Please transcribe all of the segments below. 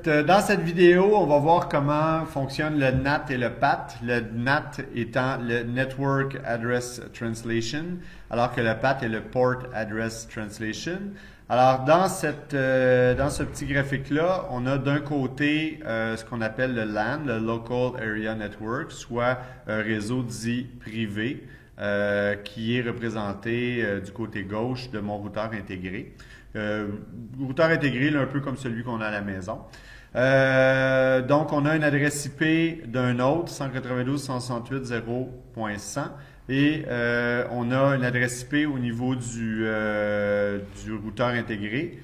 dans cette vidéo, on va voir comment fonctionne le NAT et le PAT. Le NAT étant le Network Address Translation, alors que le PAT est le Port Address Translation. Alors, dans ce petit graphique-là, on a d'un côté ce qu'on appelle le LAN, le Local Area Network, soit un réseau dit privé, qui est représenté du côté gauche de mon routeur intégré. Routeur intégré, là, un peu comme celui qu'on a à la maison. Donc, on a une adresse IP d'un autre, 192.168.0.100, et on a une adresse IP au niveau du routeur intégré,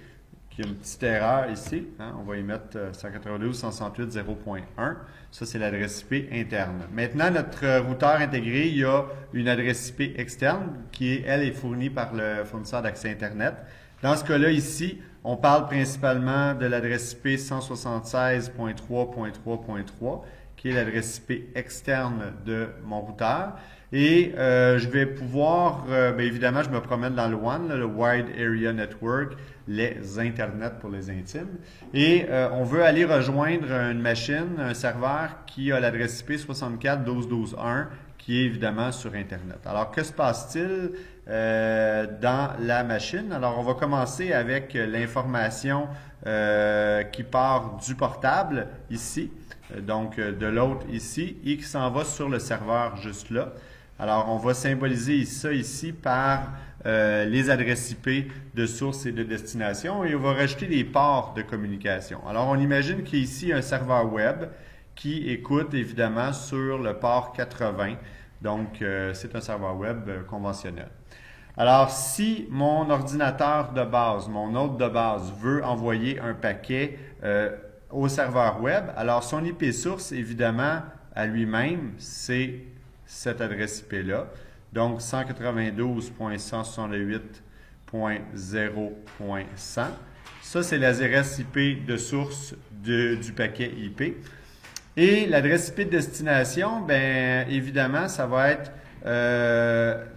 qui a une petite erreur ici. Hein? On va y mettre 192.168.0.1. Ça, c'est l'adresse IP interne. Maintenant, notre routeur intégré, il y a une adresse IP externe qui, elle, est fournie par le fournisseur d'accès Internet. Dans ce cas-là, ici, on parle principalement de l'adresse IP 176.3.3.3, qui est l'adresse IP externe de mon routeur. Et je vais pouvoir, bien évidemment, je me promène dans le WAN, le Wide Area Network, les Internets pour les intimes. Et on veut aller rejoindre une machine, un serveur qui a l'adresse IP 64.12.12.1, qui est évidemment sur Internet. Alors, que se passe-t-il dans la machine? Alors, on va commencer avec l'information qui part du portable, ici, donc de l'autre ici, et qui s'en va sur le serveur juste là. Alors, on va symboliser ça ici par les adresses IP de source et de destination, et on va rajouter des ports de communication. Alors, on imagine qu'il y a ici un serveur web qui écoute évidemment sur le port 80. Donc, c'est un serveur web conventionnel. Alors, si mon ordinateur de base, mon hôte de base, veut envoyer un paquet au serveur web, alors son IP source, évidemment, à lui-même, c'est cette adresse IP-là. Donc, 192.168.0.100. Ça, c'est l'adresse IP de source du paquet IP. Et l'adresse IP de destination, bien évidemment, ça va être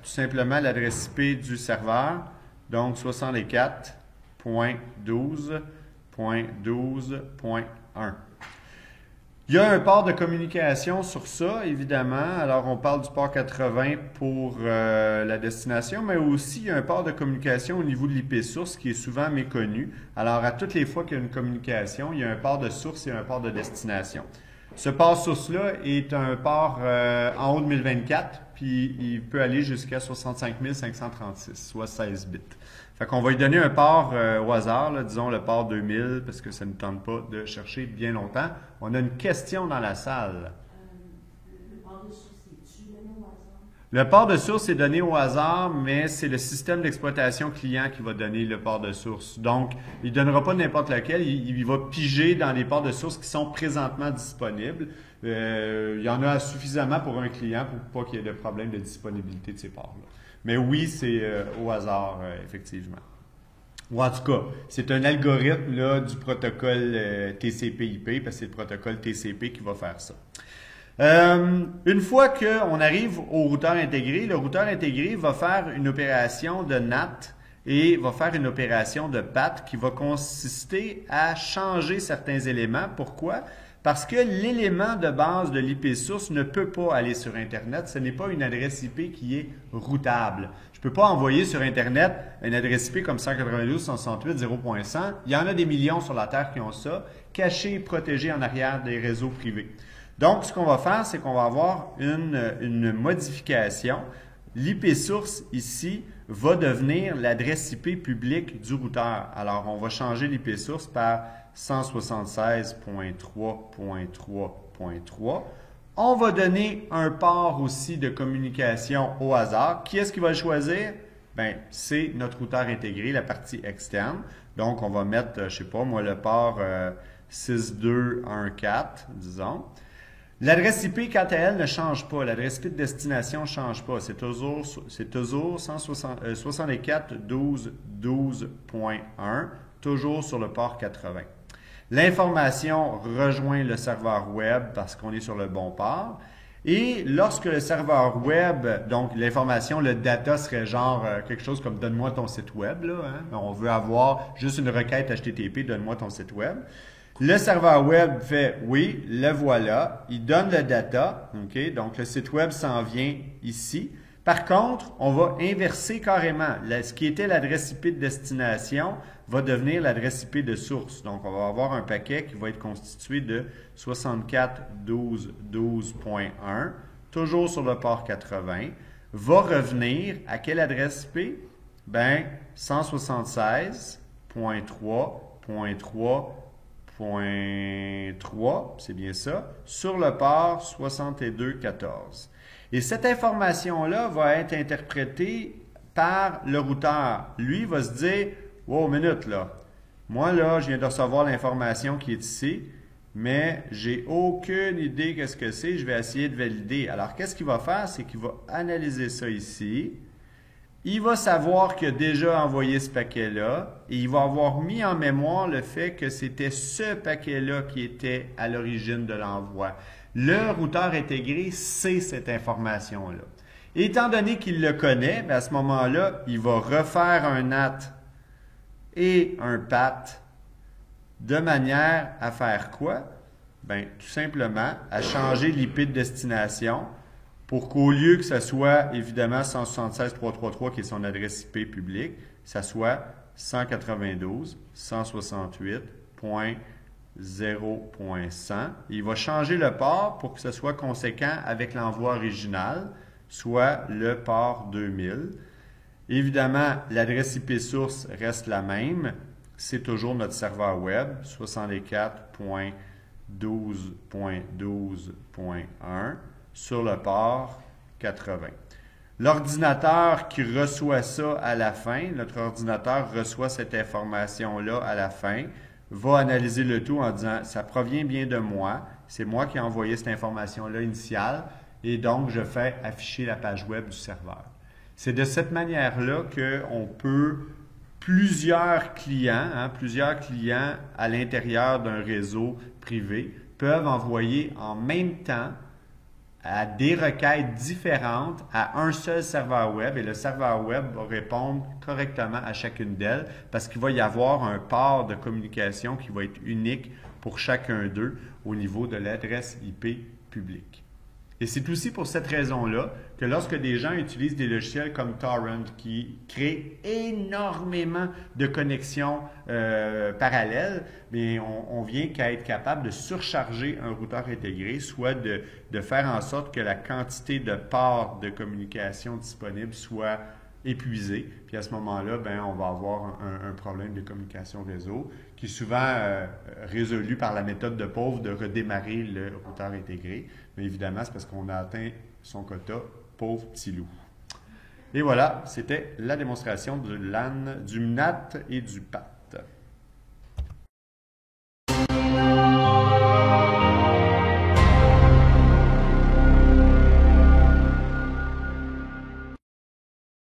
tout simplement l'adresse IP du serveur, donc 64.12.12.1. Il y a un port de communication sur ça, évidemment. Alors, on parle du port 80 pour la destination, mais aussi il y a un port de communication au niveau de l'IP source qui est souvent méconnu. Alors, à toutes les fois qu'il y a une communication, il y a un port de source et un port de destination. Ce port source-là est un port en haut de 1024, puis il peut aller jusqu'à 65 536, soit 16 bits. Fait qu'on va lui donner un port au hasard, là, disons le port 2000, parce que ça ne tente pas de chercher bien longtemps. On a une question dans la salle. Le port de source, est-tu donné au hasard? Le port de source est donné au hasard, mais c'est le système d'exploitation client qui va donner le port de source. Donc, il ne donnera pas n'importe lequel, il va piger dans les ports de source qui sont présentement disponibles. Il y en a suffisamment pour un client pour pas qu'il y ait de problème de disponibilité de ces ports-là. Mais oui, c'est au hasard, effectivement. Ou en tout cas, c'est un algorithme là, du protocole TCP/IP, parce que c'est le protocole TCP qui va faire ça. Une fois qu'on arrive au routeur intégré, le routeur intégré va faire une opération de NAT et va faire une opération de PAT qui va consister à changer certains éléments. Pourquoi? Parce que l'élément de base de l'IP source ne peut pas aller sur Internet. Ce n'est pas une adresse IP qui est routable. Je ne peux pas envoyer sur Internet une adresse IP comme 192.168.0.100. Il y en a des millions sur la Terre qui ont ça, cachés et protégés en arrière des réseaux privés. Donc, ce qu'on va faire, c'est qu'on va avoir une modification. L'IP source ici va devenir l'adresse IP publique du routeur. Alors, on va changer l'IP source par 176.3.3.3. On va donner un port aussi de communication au hasard. Qui est-ce qui va le choisir? Bien, c'est notre routeur intégré, la partie externe. Donc, on va mettre, je ne sais pas, moi, le port 6214, disons. L'adresse IP, quant à elle, ne change pas. L'adresse IP de destination ne change pas. C'est toujours 64.12.12.1, toujours sur le port 80. L'information rejoint le serveur web parce qu'on est sur le bon port. Et lorsque le serveur web, donc l'information, le data serait genre quelque chose comme « donne-moi ton site web », là, hein? On veut avoir juste une requête HTTP « donne-moi ton site web ». Le serveur web fait oui, le voilà, il donne le data, ok, donc le site web s'en vient ici. Par contre, on va inverser carrément. Ce qui était l'adresse IP de destination va devenir l'adresse IP de source. Donc, on va avoir un paquet qui va être constitué de 64.12.12.1, toujours sur le port 80, va revenir à quelle adresse IP? Ben, 176.3.3.3, c'est bien ça, sur le port 62.14. Et cette information-là va être interprétée par le routeur. Lui va se dire, « Wow, minute là, moi là, je viens de recevoir l'information qui est ici, mais j'ai aucune idée qu'est-ce que c'est, je vais essayer de valider. » Alors, qu'est-ce qu'il va faire? C'est qu'il va analyser ça ici. Il va savoir qu'il a déjà envoyé ce paquet-là et il va avoir mis en mémoire le fait que c'était ce paquet-là qui était à l'origine de l'envoi. Le routeur intégré sait cette information-là. Étant donné qu'il le connaît, bien à ce moment-là, il va refaire un NAT et un PAT de manière à faire quoi? Bien, tout simplement, à changer l'IP de destination pour qu'au lieu que ce soit évidemment 176.333 qui est son adresse IP publique, ça soit 192.168.0.100. Il va changer le port pour que ce soit conséquent avec l'envoi original, soit le port 2000. Évidemment, l'adresse IP source reste la même. C'est toujours notre serveur web, 64.12.12.1 sur le port 80. L'ordinateur qui reçoit ça à la fin, notre ordinateur reçoit cette information-là à la fin, va analyser le tout en disant « ça provient bien de moi, c'est moi qui ai envoyé cette information-là initiale et donc je fais afficher la page web du serveur ». C'est de cette manière-là qu'on peut, plusieurs clients à l'intérieur d'un réseau privé peuvent envoyer en même temps à des requêtes différentes à un seul serveur web et le serveur web va répondre correctement à chacune d'elles parce qu'il va y avoir un port de communication qui va être unique pour chacun d'eux au niveau de l'adresse IP publique. Et c'est aussi pour cette raison-là que lorsque des gens utilisent des logiciels comme Torrent qui créent énormément de connexions parallèles, bien, on vient qu'à être capable de surcharger un routeur intégré, soit de faire en sorte que la quantité de ports de communication disponibles soit épuisée. Puis à ce moment-là, bien, on va avoir un problème de communication réseau qui est souvent résolu par la méthode de pauvre de redémarrer le routeur intégré. Mais évidemment, c'est parce qu'on a atteint son quota, pauvre petit loup. Et voilà, c'était la démonstration du LAN, du NAT et du PAT.